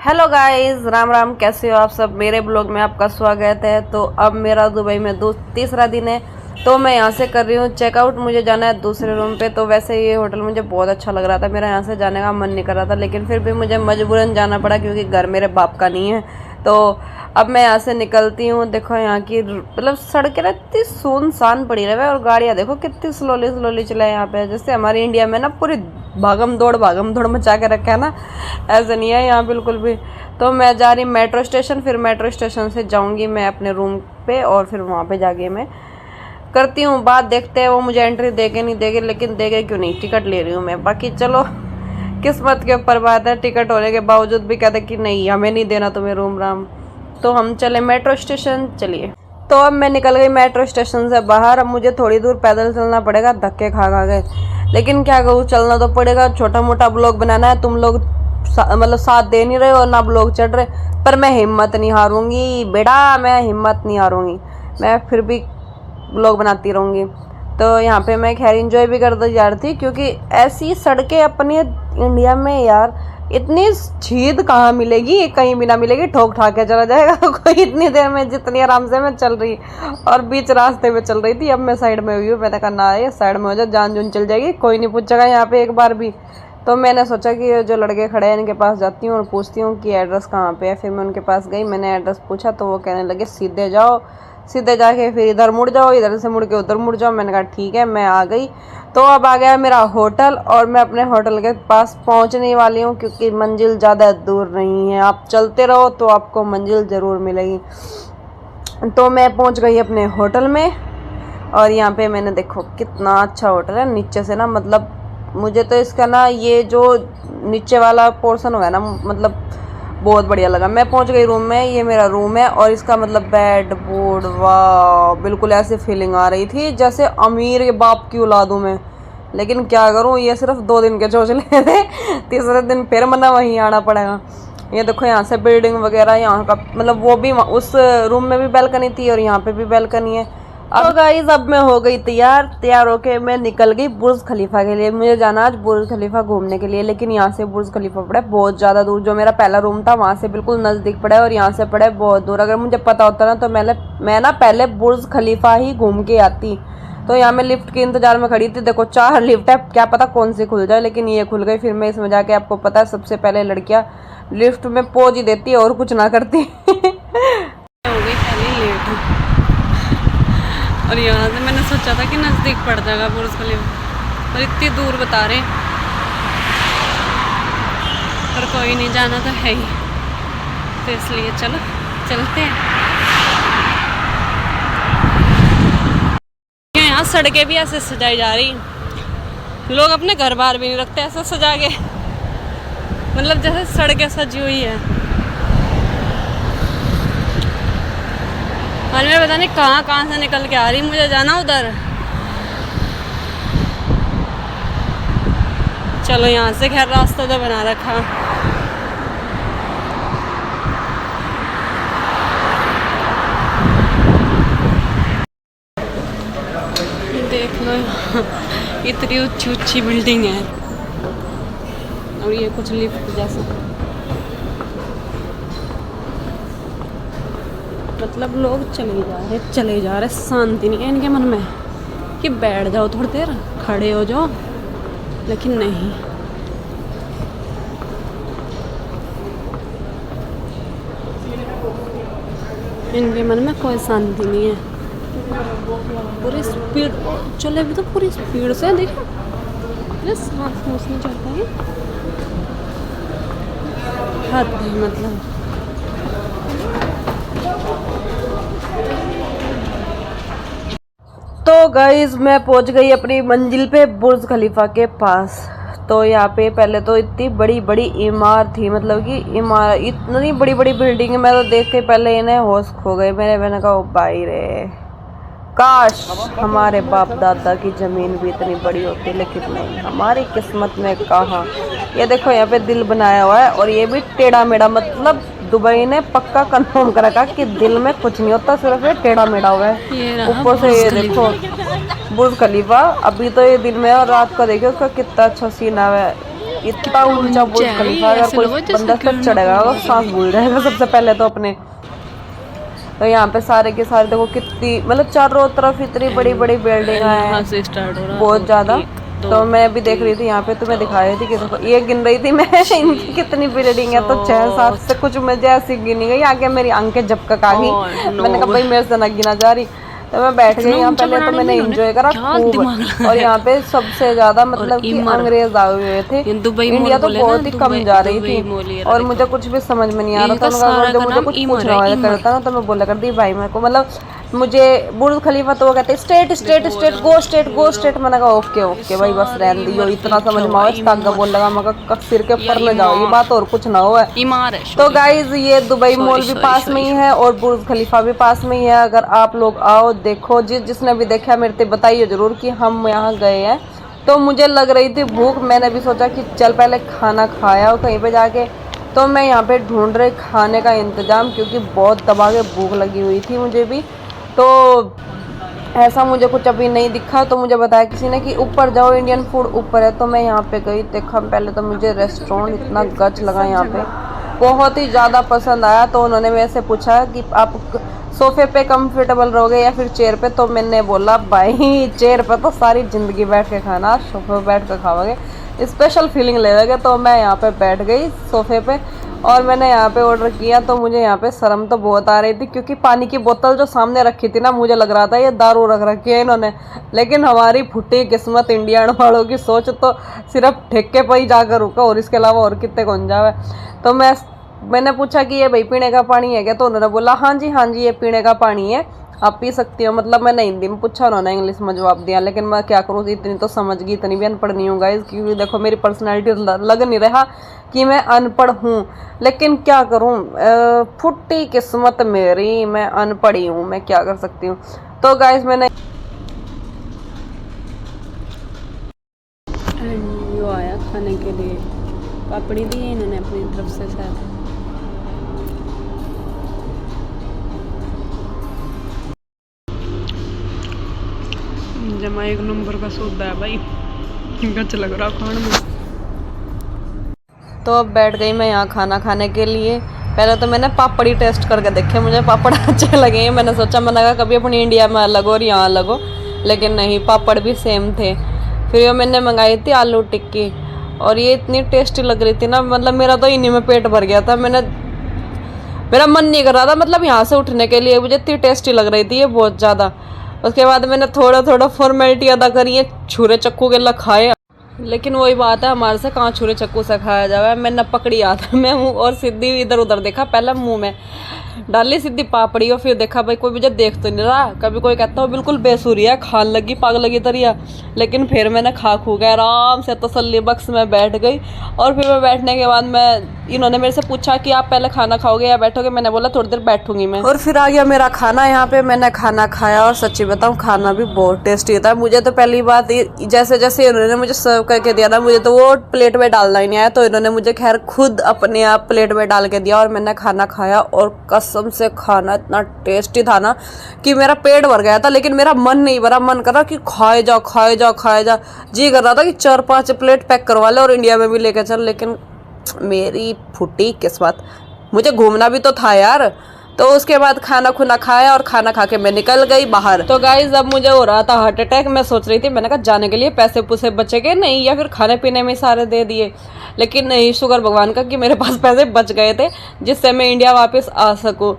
Hello guys, Ram Ram. कैसे हो आप सब? मेरे ब्लॉग में आपका स्वागत है। तो अब मेरा दुबई में तीसरा दिन है, तो मैं यहाँ से कर रही हूँ चेकआउट। मुझे जाना है दूसरे रूम पे। तो वैसे ये होटल मुझे बहुत अच्छा लग रहा था, मेरा यहाँ से जाने का मन नहीं कर रहा था, लेकिन फिर भी मुझे मजबूरन जाना पड़ा क्योंकि घर मेरे बाप का नहीं है। तो अब मैं यहाँ से निकलती हूँ। देखो यहाँ की मतलब सड़कें ना इतनी सुनसान पड़ी रहे, और गाड़ियाँ देखो कितनी स्लोली स्लोली चलाए यहाँ पे। जैसे हमारे इंडिया में ना पूरी भागम दौड़ मचा के रखा है ना, ऐसा नहीं है यहाँ बिल्कुल भी। तो मैं जा रही मेट्रो स्टेशन, फिर मेट्रो स्टेशन से जाऊँगी मैं अपने रूम पे, और फिर वहाँ पे जाके मैं करती हूँ बात। देखते हैं वो मुझे एंट्री देगे नहीं देगे, लेकिन देगे क्यों नहीं, टिकट ले रही हूँ मैं। बाकी चलो किस्मत के ऊपर बात है, टिकट होने के बावजूद भी कहते कि नहीं हमें नहीं देना तुम्हें रूम राम। तो हम चले मेट्रो स्टेशन। चलिए, तो अब मैं निकल गई मेट्रो स्टेशन से बाहर। अब मुझे थोड़ी दूर पैदल चलना पड़ेगा, धक्के खा खा गए, लेकिन क्या करूँ, चलना तो पड़ेगा। छोटा मोटा ब्लॉग बनाना है, तुम लोग मतलब साथ दे नहीं रहे हो ना ब्लॉग चढ़ रहे, पर मैं हिम्मत नहीं हारूंगी बेटा, मैं हिम्मत नहीं हारूंगी, मैं फिर भी ब्लॉग बनाती रहूँगी। तो यहाँ पे मैं खैर इंजॉय भी करती जा रही थी, क्योंकि ऐसी सड़कें अपने इंडिया में यार इतनी छीद कहाँ मिलेगी, कहीं भी ना मिलेगी, ठोक ठाक के चला जाएगा कोई इतनी देर में, जितनी आराम से मैं चल रही। और बीच रास्ते में चल रही थी, अब मैं साइड में हुई हूँ। मैंने कहा ना ये साइड में हो जाए, जान जून चल जाएगी, कोई नहीं पूछेगा यहाँ पे एक बार भी। तो मैंने सोचा कि जो लड़के खड़े हैं इनके पास जाती हूँ और पूछती हूँ कि एड्रेस कहाँ पे है। फिर मैं उनके पास गई, मैंने एड्रेस पूछा, तो वो कहने लगे सीधे जाओ, सीधे जाके फिर इधर मुड़ जाओ, इधर से मुड़ के उधर मुड़ जाओ। मैंने कहा ठीक है, मैं आ गई। तो अब आ गया मेरा होटल, और मैं अपने होटल के पास पहुंचने वाली हूं, क्योंकि मंजिल ज़्यादा दूर नहीं है, आप चलते रहो तो आपको मंजिल ज़रूर मिलेगी। तो मैं पहुंच गई अपने होटल में, और यहाँ पे मैंने देखो कितना अच्छा होटल है नीचे से ना, मतलब मुझे तो इसका ना ये जो नीचे वाला पोर्शन हुआ है ना, मतलब बहुत बढ़िया लगा। मैं पहुंच गई रूम में, ये मेरा रूम है, और इसका मतलब बेड बोर्ड, वाह, बिल्कुल ऐसे फीलिंग आ रही थी जैसे अमीर के बाप की औलाद हूं मैं। लेकिन क्या करूं, ये सिर्फ 2 दिन के चोचले थे, तीसरे दिन फिर मना वहीं आना पड़ेगा। ये देखो यहाँ से बिल्डिंग वगैरह, यहाँ का मतलब वो भी, उस रूम में भी बैल्कनी थी और यहाँ पे भी बैल्कनी है। अब गाइस, अब मैं हो गई तैयार होके मैं निकल गई बुर्ज खलीफा के लिए। मुझे जाना आज बुर्ज खलीफा घूमने के लिए, लेकिन यहाँ से बुर्ज खलीफा पड़ा है बहुत ज़्यादा दूर। जो मेरा पहला रूम था वहाँ से बिल्कुल नज़दीक पड़ा है, और यहाँ से पड़ा है बहुत दूर। अगर मुझे पता होता ना तो मैं ना पहले बुर्ज खलीफा ही घूम के आती। तो यहाँ मैं लिफ्ट के इंतजार में खड़ी थी, देखो 4 लिफ्ट है, क्या पता कौन सी खुल जाए, लेकिन ये खुल गई। फिर मैं इसमें जाके, आपको पता है सबसे पहले लड़कियाँ लिफ्ट में पोज ही देती है और कुछ ना करती हो गई पहले लेट। और यहाँ से मैंने सोचा था कि नज़दीक पड़ जाएगा बुर्ज खलीफा, और इतनी दूर बता रहे, पर कोई नहीं, जाना तो है ही, तो इसलिए चलो चलते हैं। यहाँ सड़कें भी ऐसे सजाई जा रही, लोग अपने घर बाहर भी नहीं रखते ऐसे सजा के, मतलब जैसे सड़कें सजी हुई है। और मैं पता नहीं कहाँ से निकल के आ रही, मुझे जाना उधर। चलो यहाँ से खैर रास्ता तो बना रखा। देख लो इतनी ऊंची ऊंची बिल्डिंग है, और ये कुछ लिफ्ट जैसा, मतलब लोग चले जा रहे, शांति नहीं है इनके मन में कि बैठ जाओ थोड़ी देर, खड़े हो जाओ, लेकिन नहीं। इनके मन में कोई शांति नहीं है, पूरी स्पीड चले भी, तो पूरी स्पीड से देखो, सांस नहीं चलता है, हद है मतलब। तो गाइस, मैं पहुंच गई अपनी मंजिल पे, बुर्ज खलीफा के पास। तो यहाँ पे पहले तो इतनी बड़ी बड़ी इमारत थी, मतलब कि इमारत इतनी बड़ी बड़ी बिल्डिंग है, मैं तो देख के पहले इन्हें होश खो गए। मैंने कहा भाई रे, काश हमारे बाप दादा की ज़मीन भी इतनी बड़ी होती, लेकिन नहीं, हमारी किस्मत में कहाँ। ये देखो यहाँ पे दिल बनाया हुआ है, और ये भी टेढ़ा मेढ़ा, मतलब दुबई ने पक्का कंफर्म कर रखा कि दिल में कुछ नहीं होता, सिर्फ ये टेढ़ा मेढ़ा हुआ है। ऊपर से ये देखो बुर्ज खलीफा, अभी तो ये दिन में, और रात को देखिए उसका कितना अच्छा सीन आया है। इतना ऊंचा बुर्ज खलीफा, अगर कोई बंदा तक चढ़ेगा तो सांस भूल जाएगा सबसे पहले तो अपने। तो यहाँ पे सारे के सारे देखो कितनी, मतलब चारों तरफ इतनी बड़ी बड़ी बिल्डिंग है बहुत ज्यादा। तो मैं भी देख रही थी यहाँ पे, तो मैं दिखा रही थी कि देखो ये गिन रही थी मैं इनकी कितनी बिल्डिंग है, तो 6-7 से कुछ मुझे ऐसी गिनी गई, आगे मेरी आंखें झपक आ गई। मैंने कहा भाई मेरे से ना गिना जा रही। तो मैं बैठ गई यहाँ, पहले तो मैंने एंजॉय करा खूब। और यहाँ पे सबसे ज्यादा मतलब कि अंग्रेज आए हुए थे, इंडिया तो बहुत ही कम जा रही थी और मुझे कुछ भी समझ में नहीं आ रहा था। जब मुझे कुछ पूछना करता ना तो मैं बोला करती भाई मेरे को, मतलब मुझे बुर्ज खलीफा तो वो कहते स्टेट स्टेट स्टेट गो स्टेट गो स्टेट। मैंने कहा ओके ओके भाई बस रहने दियो, इतना समझ में आओ तागा बोल लगा मगर सिर के ऊपर न जाओ, ये बात और कुछ ना हो। तो गाइज ये दुबई मॉल भी पास में ही है और बुर्ज खलीफा भी पास में ही है। अगर आप लोग आओ देखो, जिसने भी देखा मेरे से बताइए जरूर कि हम यहाँ गए हैं। तो मुझे लग रही थी भूख, मैंने भी सोचा कि चल पहले खाना खाया हो कहीं पे जाके। तो मैं यहाँ पे ढूंढ रही खाने का इंतजाम, क्योंकि बहुत दबा के भूख लगी हुई थी मुझे भी। तो ऐसा मुझे कुछ अभी नहीं दिखा, तो मुझे बताया किसी ने कि ऊपर जाओ इंडियन फूड ऊपर है। तो मैं यहाँ पे गई, देखा पहले तो मुझे रेस्टोरेंट इतना गच लगा यहाँ पे, बहुत ही ज़्यादा पसंद आया। तो उन्होंने मेरे से पूछा कि आप सोफे पे कंफर्टेबल रहोगे या फिर चेयर पे। तो मैंने बोला भाई चेयर पे तो सारी ज़िंदगी बैठ के खाना, सोफे पे बैठ के खाओगे स्पेशल फीलिंग लेगे। तो मैं यहाँ पे बैठ गई सोफे पे और मैंने यहाँ पे ऑर्डर किया। तो मुझे यहाँ पे शर्म तो बहुत आ रही थी, क्योंकि पानी की बोतल जो सामने रखी थी ना, मुझे लग रहा था ये दारू रख रखी है इन्होंने। लेकिन हमारी फुटी किस्मत इंडियन वालों की सोच तो सिर्फ ठेके पर ही जाकर रुका और इसके अलावा और कितने कौन जावे। तो मैंने पूछा कि ये भाई पीने का पानी है क्या? तो उन्होंने बोला हाँ जी ये पीने का पानी है, आप पी सकती हो। मतलब मैंने हिंदी में पूछा, उन्होंने इंग्लिश में जवाब दिया। लेकिन मैं क्या करूँ, इतनी तो समझ गई, इतनी भी अनपढ़ नहीं हूँ गाइस, क्योंकि देखो मेरी पर्सनैलिटी लग नहीं रहा कि मैं अनपढ़ हूँ। लेकिन क्या करूँ, फुट्टी किस्मत मेरी, मैं अनपढ़ी हूँ, मैं क्या कर सकती हूँ। तो गाइस मैंने जो आया खाने के लिए, पापड़ी दी है इन्होंने अपनी तरफ से शायद। जमा एक नंबर का सौदा है भाई, गच लग रहा खाने में। तो अब बैठ गई मैं यहाँ खाना खाने के लिए। पहले तो मैंने पापड़ी टेस्ट करके देखे, मुझे पापड़ अच्छे लगे। मैंने सोचा मैं लगा कभी अपनी इंडिया में अलग हो और यहाँ अलग हो, लेकिन नहीं, पापड़ भी सेम थे। फिर ये मैंने मंगाई थी आलू टिक्की और ये इतनी टेस्टी लग रही थी ना, मतलब मेरा तो इन्हीं में पेट भर गया था। मेरा मन नहीं कर रहा था मतलब यहाँ से उठने के लिए, मुझे इतनी टेस्टी लग रही थी ये बहुत ज़्यादा। उसके बाद मैंने थोड़ा थोड़ा फॉर्मेलिटी अदा करी है, छुरे चक्कू के खाए। लेकिन वही बात है, हमारे से कहाँ छुरे चक्कू से खाया जाए। मैं न पकड़ी आता मैं मुँह और सीधी इधर उधर देखा, पहले मुंह में डाली सीधी पापड़ी और फिर देखा भाई कोई मुझे देख तो नहीं रहा। कभी कोई कहता हो बिल्कुल बेसुरी है, खान लगी पागल लगी तरिया। लेकिन फिर मैंने खा खू गया आराम से, तसल्ली बख्श में बैठ गई। और फिर मैं बैठने के बाद इन्होंने मेरे से पूछा कि आप पहले खाना खाओगे या बैठोगे? मैंने बोला थोड़ी देर बैठूंगी मैं। और फिर आ गया मेरा खाना यहाँ पे, मैंने खाना खाया और सच्ची बताऊँ खाना भी बहुत टेस्टी था। मुझे तो पहली बात जैसे जैसे इन्होंने मुझे सर्व करके दिया ना, मुझे तो वो प्लेट में डालना ही नहीं आया। तो इन्होंने मुझे खैर खुद अपने आप प्लेट में डाल के दिया और मैंने खाना खाया। और कसम से खाना इतना टेस्टी था ना कि मेरा पेट भर गया था, लेकिन मेरा मन नहीं भरा। मन कर रहा कि खाए जा खाए जा खाए जा, जी कर रहा था कि 4-5 प्लेट पैक करवा ले और इंडिया में भी लेके चल। लेकिन मेरी फुटी किस्मत, मुझे घूमना भी तो था यार। तो उसके बाद खाना खुना खाया और खाना खा के मैं निकल गई बाहर। तो गाइज अब मुझे हो रहा था हार्ट अटैक। मैं सोच रही थी, मैंने कहा जाने के लिए पैसे पूसे बचेंगे नहीं या फिर खाने पीने में सारे दे दिए। लेकिन नहीं, शुक्र भगवान का कि मेरे पास पैसे बच गए थे जिससे मैं इंडिया वापस आ सकूं।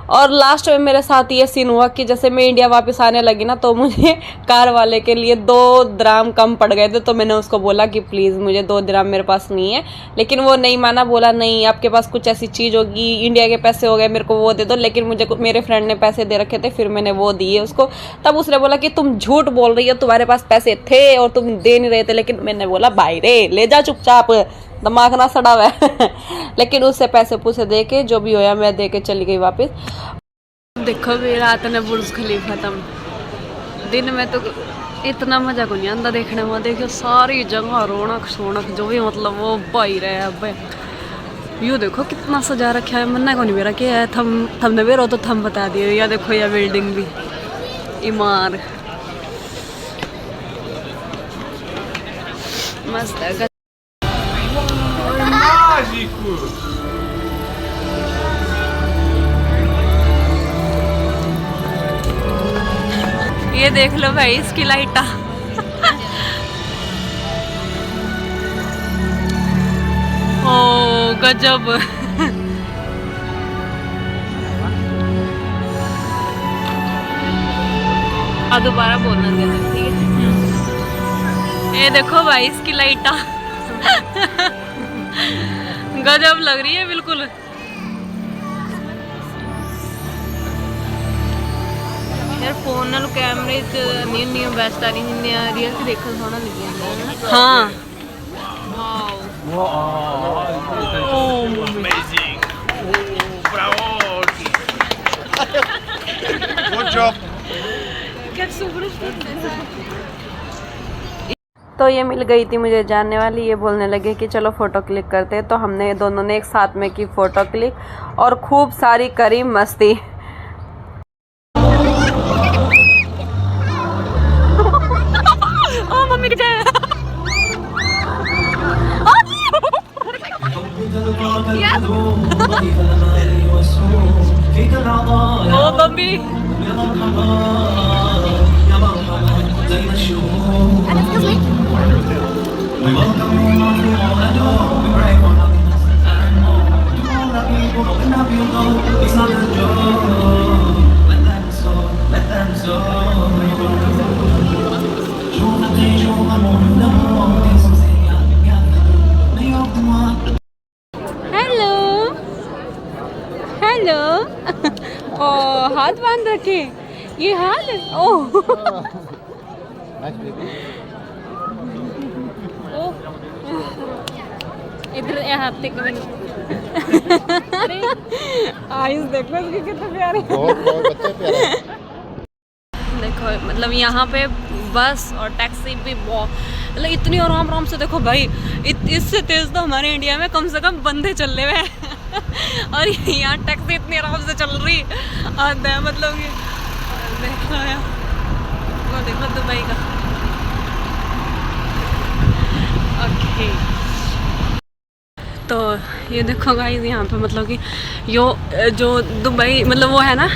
और लास्ट में मेरे साथ ये सीन हुआ कि जैसे मैं इंडिया वापस आने लगी ना, तो मुझे कार वाले के लिए 2 दिरहम कम पड़ गए थे। तो मैंने उसको बोला कि प्लीज़ मुझे 2 दिरहम मेरे पास नहीं है। लेकिन वो नहीं माना, बोला नहीं आपके पास कुछ ऐसी चीज़ होगी, इंडिया के पैसे हो गए, मेरे को वो दे दो। लेकिन मुझे मेरे फ्रेंड ने पैसे दे रखे थे, फिर मैंने वो दिए उसको। तब उसने बोला कि तुम झूठ बोल रही हो, तुम्हारे पास पैसे थे और तुम दे नहीं रहे थे। लेकिन मैंने बोला भाई रे ले जा चुपचाप, दिमाग ना सड़ा हुआ है। लेकिन उससे पैसे पूसे दे के जो भी होया मैं दे के चली गई वापस। देखो भी रात ने बुर्ज खलीफा खत्म, दिन में तो इतना मजा को नहीं आता देखने में। देखियो सारी जगह रौनक सोनक जो भी मतलब वो भाई रहे। अब यू देखो कितना सजा रखा है, मन्ना को नहीं मेरा क्या है। थमने भी रहो तो थम बता दिए। या देखो यह बिल्डिंग भी इमार मस्त है। ये देख लो भाई इसकी लाइटा। ओ गजब। दोबारा बोलना देना, ठीक है। ये देखो भाई इसकी लाइटा। गजब लग रही है बिल्कुल। यार फोन नाल कैमरे च नहीं बेस्ट आ रही नहीं रियल च देखन सोना लगी जांदा। हाँ Good job. तो ये मिल गई थी मुझे जानने वाली, ये बोलने लगे कि चलो फ़ोटो क्लिक करते हैं। तो हमने दोनों ने एक साथ में की फ़ोटो क्लिक और खूब सारी करी मस्ती। ओ मम्मी के ओ मम्मी हेलो हेलो। ओ हाथ बांध रखे, ये हाल ओह। इधर हाथ देख आयुष देखो इसके कितने प्यारे। बहुत प्यारे। देखो मतलब यहाँ पे बस और टैक्सी भी बहुत मतलब इतनी आराम आराम से। देखो भाई इससे तेज तो हमारे इंडिया में कम से कम बंदे चल रहे हैं। और यहाँ टैक्सी इतनी आराम से चल रही आता है मतलब कि देखो यार, वो देखो दुबई का। ओके तो ये देखो गाइस यहाँ पे मतलब कि जो दुबई मतलब वो है ना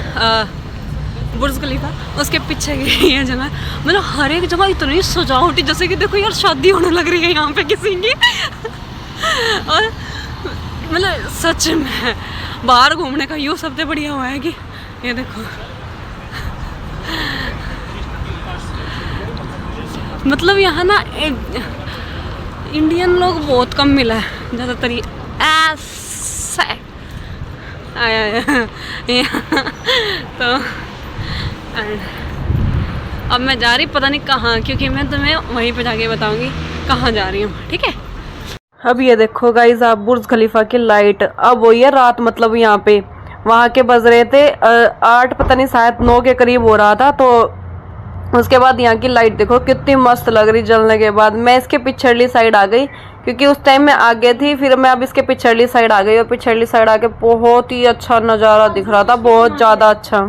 बुर्ज खलीफा, उसके पीछे की ये जगह मतलब हर एक जगह इतनी सजावटी, जैसे कि देखो यार शादी होने लग रही है यहाँ पे किसी की। और मतलब सच में बाहर घूमने का यूँ सबसे बढ़िया हुआ है कि ये देखो मतलब यहाँ ना इंडियन लोग बहुत कम मिला है, ज़्यादातर ऐसा आया तो अब मैं जा रही पता नहीं कहाँ, क्योंकि मैं तुम्हें वहीं पे जाके बताऊंगी कहाँ जा रही हूँ, ठीक है। अब ये देखो गाइस आप बुर्ज खलीफा की लाइट, अब वो ये रात मतलब यहाँ पे वहाँ के बज रहे थे 8 पता नहीं शायद 9 के करीब हो रहा था। तो उसके बाद यहाँ की लाइट देखो कितनी मस्त लग रही जलने के बाद। मैं इसके पिछड़ली साइड आ गई क्योंकि उस टाइम मैं आगे थी, फिर मैं अब इसके पिछड़ली साइड आ गई और पिछड़ली साइड आके बहुत ही अच्छा नज़ारा दिख रहा था, बहुत ज़्यादा अच्छा।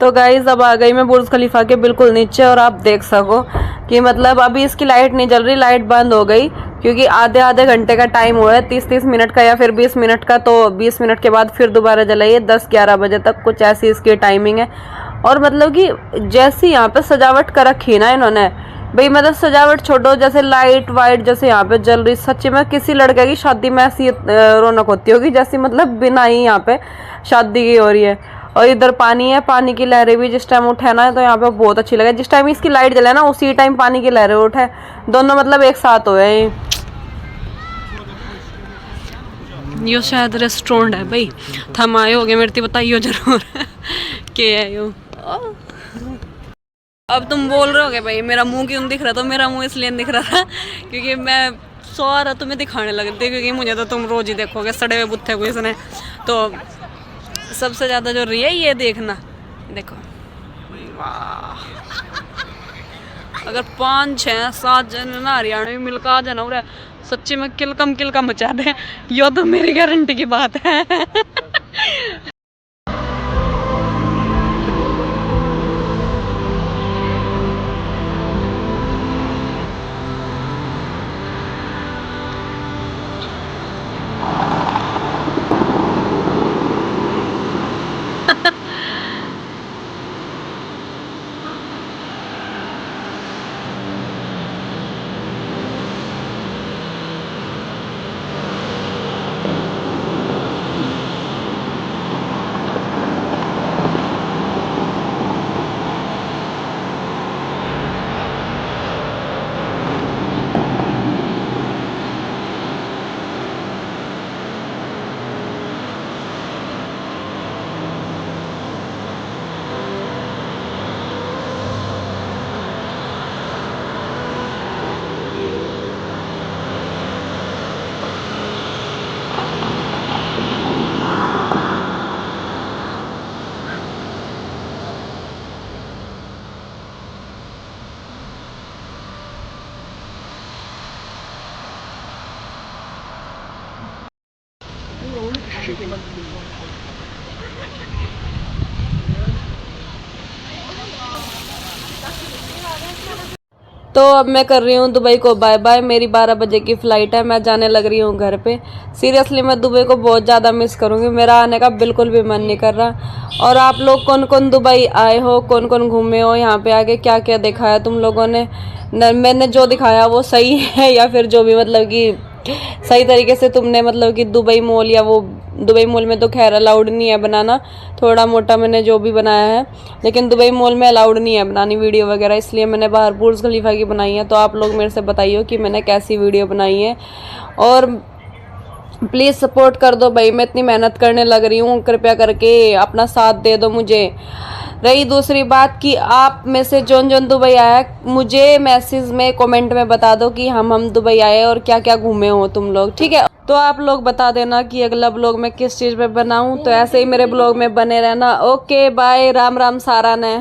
तो गाइज अब आ गई मैं बुर्ज खलीफा के बिल्कुल नीचे और आप देख सको कि मतलब अभी इसकी लाइट नहीं जल रही, लाइट बंद हो गई क्योंकि आधे घंटे का टाइम हुआ है, 30 मिनट का या फिर 20 मिनट का। तो 20 मिनट के बाद फिर दोबारा जलाइए 10-11 बजे तक, कुछ ऐसी इसकी टाइमिंग है। और मतलब कि जैसी यहाँ पे सजावट कर रखी ना इन्होंने भाई, मतलब सजावट छोड़ो, जैसे लाइट वाइट जैसे यहाँ पे जल रही, सच्ची में किसी लड़के की शादी में ऐसी रौनक होती होगी जैसी मतलब बिना ही यहाँ पे शादी की हो रही है। और इधर पानी है, पानी की लहरें भी जिस टाइम उठे ना तो यहाँ पे बहुत अच्छी लगे। जिस टाइम इसकी लाइट जले ना उसी टाइम पानी की लहरें उठे, दोनों मतलब एक साथ हुए। यो शायद रेस्टोरेंट है भाई, थम आए हो गए मेरे बताइयो जरूर के है यो। अब तुम बोल रहे होगे भाई मेरा मुंह क्यों दिख रहा था, मेरा मुंह इसलिए दिख रहा था क्योंकि मैं सारा तुम्हें दिखाने लगती, क्योंकि मुझे तो तुम रोज ही देखोगे सड़े हुए बुत्थे को इसने। तो सबसे ज़्यादा जो रही है ये देखना, देखो वाह, अगर 5, 6, 7 जन ना हरियाणा में मिलकर आ जाना और सच्ची में किलकम मचा दे, यो तो मेरी गारंटी की बात है। तो अब मैं कर रही हूँ दुबई को बाय बाय। मेरी 12 बजे की फ़्लाइट है, मैं जाने लग रही हूँ घर पे। सीरियसली मैं दुबई को बहुत ज़्यादा मिस करूँगी, मेरा आने का बिल्कुल भी मन नहीं कर रहा। और आप लोग कौन कौन दुबई आए हो, कौन कौन घूमे हो, यहाँ पे आके क्या क्या देखा है तुम लोगों ने? मैंने जो दिखाया वो सही है या फिर जो भी मतलब कि सही तरीके से तुमने मतलब कि दुबई मॉल, या वो दुबई मॉल में तो खैर अलाउड नहीं है बनाना, थोड़ा मोटा मैंने जो भी बनाया है, लेकिन दुबई मॉल में अलाउड नहीं है बनानी वीडियो वगैरह, इसलिए मैंने बाहर बुर्ज खलीफा की बनाई है। तो आप लोग मेरे से बताइए कि मैंने कैसी वीडियो बनाई है, और प्लीज़ सपोर्ट कर दो भाई, मैं इतनी मेहनत करने लग रही हूँ, कृपया करके अपना साथ दे दो मुझे। रही दूसरी बात कि आप में से जौन जौन दुबई आया, मुझे मैसेज में कमेंट में बता दो कि हम दुबई आए और क्या क्या घूमे हो तुम लोग, ठीक है? तो आप लोग बता देना कि अगला ब्लॉग मैं किस चीज़ पे बनाऊं। तो ऐसे ही मेरे ब्लॉग में बने रहना। ओके बाय, राम राम सारा ने।